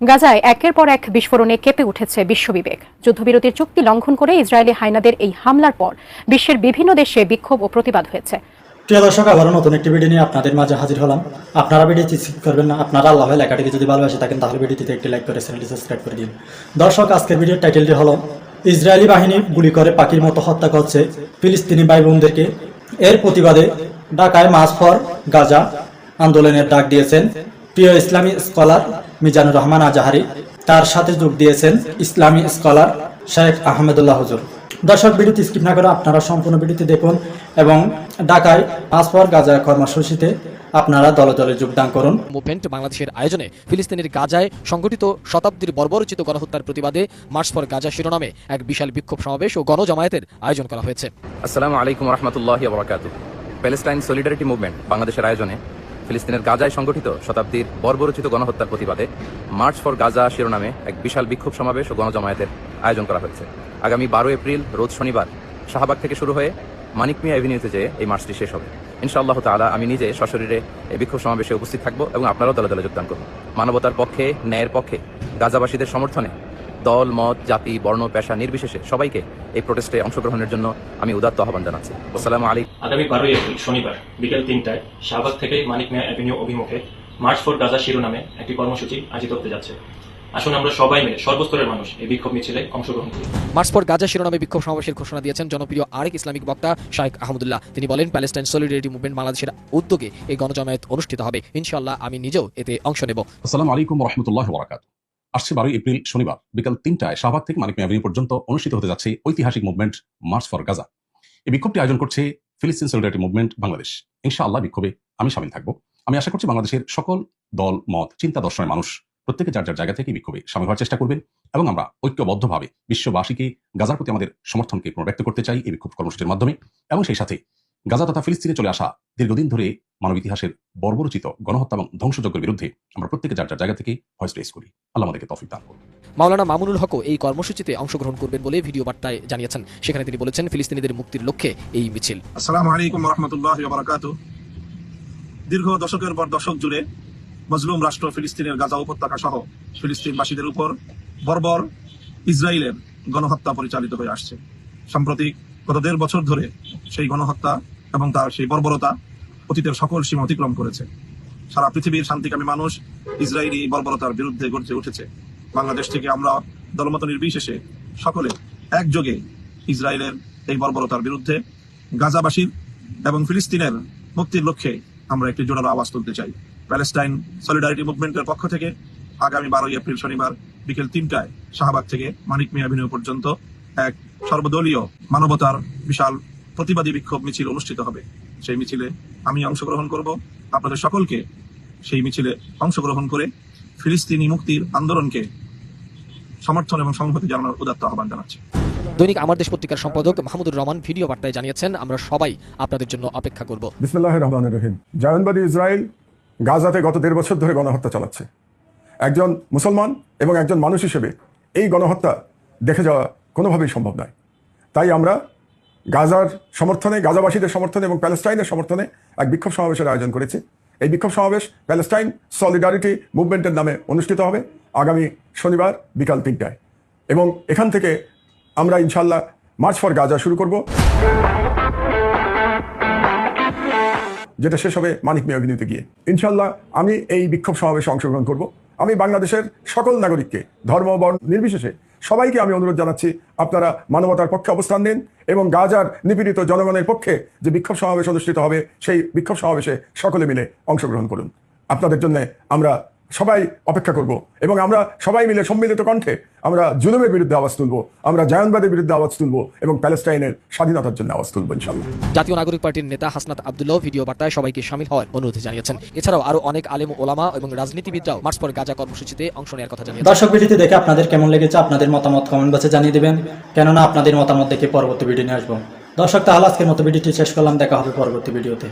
গাজায় একের পর এক বিস্ফোরণে কেঁপে উঠেছে বিশ্ববিবেক। যুদ্ধবিরতির চুক্তি লঙ্ঘন করে ইসরায়েলি হাইনাদের এই হামলার পর বিশ্বের বিভিন্ন দেশে বিক্ষোভ ও প্রতিবাদ হয়েছে। প্রিয় দর্শক, আবারও নতুন একটি ভিডিও নিয়ে আপনাদের মাঝে হাজির হলাম। আপনারা ভিডিওটি স্কিপ করবেন না। আপনারা আল্লাহ লেখাটিকে যদি ভালোবাসে থাকেন তাহলে ভিডিওটিতে একটি লাইক করে চ্যানেলটি সাবস্ক্রাইব করে দিন। দর্শক, আজকের ভিডিওর টাইটেলটি হলো ইসরায়েলি বাহিনী গুলি করে পাখির মতো হত্যা করছে ফিলিস্তিনি ভাই বোনদেরকে। এর প্রতিবাদে ঢাকায় মার্চ ফর গাজা আন্দোলনের ডাক দিয়েছেন প্রিয় ইসলামী স্কলার মিজানুর রহমান আজাহারি। তার সাথে যোগ দিয়েছেন ইসলামী স্কলার শেখ আহমেদুল্লাহ হুজুর। দর্শক, ভিডিওটি স্কিপ না করে আপনারা সম্পূর্ণ ভিডিওটি দেখুন এবং ঢাকায় মার্চ ফর গাজা কর্মসূচিতে আপনারা দলে দলে যোগদান করুন। মুভমেন্ট বাংলাদেশের আয়োজনে ফিলিস্তিনের গাজায় সংগঠিত শতাব্দীর বর্বরোচিত গণহত্যার প্রতিবাদে মার্চ ফর গাজা শিরোনামে এক বিশাল বিক্ষোভ সমাবেশ ও গণজামায়াতের আয়োজন করা হয়েছে। আসসালামু আলাইকুম রহমতুল্লাহি ওয়া বারাকাতুহু। প্যালেস্টাইন সলিডারিটি মুভমেন্ট বাংলাদেশের আয়োজনে ফিলিস্তিনের গাজায় সংগঠিত শতাব্দীর বর্বরোচিত গণহত্যার প্রতিবাদে মার্চ ফর গাজা শিরোনামে এক বিশাল বিক্ষোভ সমাবেশ ও গণজামায়াতের আয়োজন করা হয়েছে। আগামী 12 এপ্রিল রোজ শনিবার শাহবাগ থেকে শুরু হয়ে মানিক মিয়া এভিনিউতে যেয়ে এই মার্চটি শেষ হবে। ইনশাআল্লাহ তাআলা আমি নিজে সশরীরে এই বিক্ষোভ সমাবেশে উপস্থিত থাকবো এবং আপনারাও দলে দলে যোগদান করুন। মানবতার পক্ষে, ন্যায়ের পক্ষে, গাজাবাসীদের সমর্থনে দল, মত, জাতি, বর্ণ, পেশা নির্বিশেষে সবাইকে এই প্রোটেস্টে অংশগ্রহণের জন্য আমি উদাত্ত আহ্বান জানাচ্ছি। আসসালামু আলাইকুম। আগামী 12 এপ্রিল শনিবার বিকেল 3টায় শাহবাগ থেকে মানিক মিয়া এভিনিউ অভিমুখে মার্চ ফর গাজা শিরোনামে একটি কর্মসূচি আয়োজিত হতে যাচ্ছে। আসুন আমরা সবাই মিলে সর্বস্তরের মানুষ এই বিক্ষোভ মিছিলে অংশগ্রহণ করি। মার্চ ফর গাজা শিরোনামে বিক্ষোভ সমাবেশের ঘোষণা দিয়েছেন জনপ্রিয় আরেক ইসলামিক বক্তা শেখ আহমদুল্লাহ। তিনি বলেন, প্যালেস্টাইন সলিডারিটি মুভমেন্ট বাংলাদেশের উদ্যোগে এই গণজামায়াত অনুষ্ঠিত হবে। ইনশাআল্লাহ আমি নিজেও এতে অংশ নেব। আসসালামু আলাইকুম রহমতুল্লাহ ওয়া আসছে 12 এপ্রিল শনিবার বিকাল 3টায় শাহবাগ থেকে মানিক মিয়া এভিনিউ পর্যন্ত অনুষ্ঠিত হতে যাচ্ছে ঐতিহাসিক মুভমেন্ট মার্চ ফর গাজা। এই বিক্ষোভটি আয়োজন করছে ফিলিস্তিন সলিডারিটি মুভমেন্ট বাংলাদেশ। ইনশাআল্লাহ বিক্ষোভে আমি শামিল থাকবো। আমি আশা করছি বাংলাদেশের সকল দল, মত, চিন্তা দর্শনের মানুষ প্রত্যেকে যার যার জায়গা থেকে বিক্ষোভে শামিল হওয়ার চেষ্টা করবেন এবং আমরা ঐক্যবদ্ধভাবে বিশ্ববাসীকে গাজার প্রতি আমাদের সমর্থনকে পুনর্ব্যক্ত করতে চাই এই বিক্ষোভ কর্মসূচির মাধ্যমে। এবং সেই সাথে গাজা তথা ফিলিস্তিনে চলে আসা দীর্ঘদিন ধরে মানব ইতিহাসের বর্বরোচিত গণহত্যা এবং ধ্বংসযজ্ঞের বিরুদ্ধে আমরা প্রত্যেকে যার যার জায়গা থেকে ভয়েস রেজ করি। আল্লাহ আমাদেরকে তৌফিক দান করুন। মাওলানা মামুনুল হকও এই কর্মসূচিতে অংশগ্রহণ করবেন বলে ভিডিও বার্তায় জানিয়েছেন। সেখানে তিনি বলেছেন, ফিলিস্তিনিদের মুক্তির লক্ষ্যে এই মিছিল। আসসালামু আলাইকুম রহমতুল্লাহি ওয়া বারাকাতুহু। দীর্ঘ দশকের পর দশক জুড়ে মজলুম রাষ্ট্র ফিলিস্তিনের গাজা উপত্যকা সহ ফিলিস্তিনবাসীদের উপর বর্বর ইসরায়েলের গণহত্যা পরিচালিত হয়ে আসছে। সাম্প্রতিক গত 1.5 বছর ধরে সেই গণহত্যা এবং তার সেই বর্বরতা অতীতের সকল সীমা অতিক্রম করেছে। সারা পৃথিবীর শান্তিকামী মানুষ ইসরায়েলি বর্বরতার বিরুদ্ধে গর্জে উঠেছে। বাংলাদেশ থেকে আমরা দলমত নির্বিশেষে সকলে একযোগে ইসরায়েলের এই বর্বরতার বিরুদ্ধে গাজাবাসীর এবং ফিলিস্তিনের মুক্তির লক্ষ্যে আমরা একটি জোরালো আওয়াজ তুলতে চাই। প্যালেস্টাইন সলিডারিটি মুভমেন্টের পক্ষ থেকে আগামী 12 এপ্রিল শনিবার বিকেল 3টায় শাহবাগ থেকে মানিক মিয়া এভিনিউ পর্যন্ত এক সর্বদলীয় মানবতার বিশাল প্রতিবাদী বিক্ষোভ মিছিল অনুষ্ঠিত হবে। সেই মিছিলে আমি অংশগ্রহণ করব। আপনাদের সকলকে সেই মিছিলে অংশগ্রহণ করে ফিলিস্তিনি মুক্তির আন্দোলনকে সমর্থন এবং সংহতি জানানোর উদাত্ত আহ্বান জানাচ্ছি। দৈনিক আমার দেশ পত্রিকার সম্পাদক মাহমুদুর রহমান ভিডিও বার্তায় জানিয়েছেন, আমরা সবাই আপনাদের জন্য অপেক্ষা করব। বিসমিল্লাহির রহমানির রহিম। জায়নবাদী ইসরায়েল গাজাতে গত 1.5 বছর ধরে গণহত্যা চালাচ্ছে। একজন মুসলমান এবং একজন মানুষ হিসেবে এই গণহত্যা দেখে যাওয়া কোনোভাবেই সম্ভব নয়। তাই আমরা গাজার সমর্থনে, গাজাবাসীদের সমর্থনে এবং প্যালেস্টাইনের সমর্থনে এক বিক্ষোভ সমাবেশের আয়োজন করেছি। এই বিক্ষোভ সমাবেশ প্যালেস্টাইন সলিডারিটি মুভমেন্টের নামে অনুষ্ঠিত হবে আগামী শনিবার বিকাল 3টায় এবং এখান থেকে আমরা ইনশাল্লাহ মার্চ ফর গাজা শুরু করব, যেটা শেষ হবে মানিক মিয়া এভিনিউতে গিয়ে। ইনশাল্লাহ আমি এই বিক্ষোভ সমাবেশে অংশগ্রহণ করব। আমি বাংলাদেশের সকল নাগরিককে ধর্ম, বর্ণ নির্বিশেষে সবাইকে আমি অনুরোধ জানাচ্ছি, আপনারা মানবতার পক্ষে অবস্থান নেন এবং গাজার নিপীড়িত জনগণের পক্ষে যে বিক্ষোভ সমাবেশ অনুষ্ঠিত হবে সেই বিক্ষোভ সমাবেশে সকলে মিলে অংশগ্রহণ করুন। আপনাদের জন্য আমরা সবাই অপেক্ষা করব এবং আমরা সবাই মিলে সম্মিলিত কণ্ঠে আমরা জুলুমের বিরুদ্ধে আওয়াজ তুলব, আমরা জায়নবাদের বিরুদ্ধে আওয়াজ তুলব এবং প্যালেস্টাইনের স্বাধীনতার জন্য আওয়াজ তুলব ইনশাআল্লাহ। জাতীয় নাগরিক পার্টির নেতা হাসনাত আব্দুল্লাহ ভিডিও বার্তায় সবাইকে শামিল হওয়ার অনুরোধ জানিয়েছেন। এছাড়াও আরো অনেক আলেম, ওলামা এবং রাজনীতিবিদরাও মার্চ ফর গাজা কর্মসূচিতে অংশ নেওয়ার কথা জানিয়েছেন। দর্শক, ভিডিওটি দেখে আপনাদের কেমন লেগেছে আপনাদের মতামত কমেন্ট বক্সে জানিয়ে দেবেন, কেননা আপনাদের মতামত দেখে পরবর্তী ভিডিও নিয়ে আসবো। দর্শক, তাহলে আজকের মতো ভিডিওটি শেষ করলাম। দেখা হবে পরবর্তী ভিডিওতে।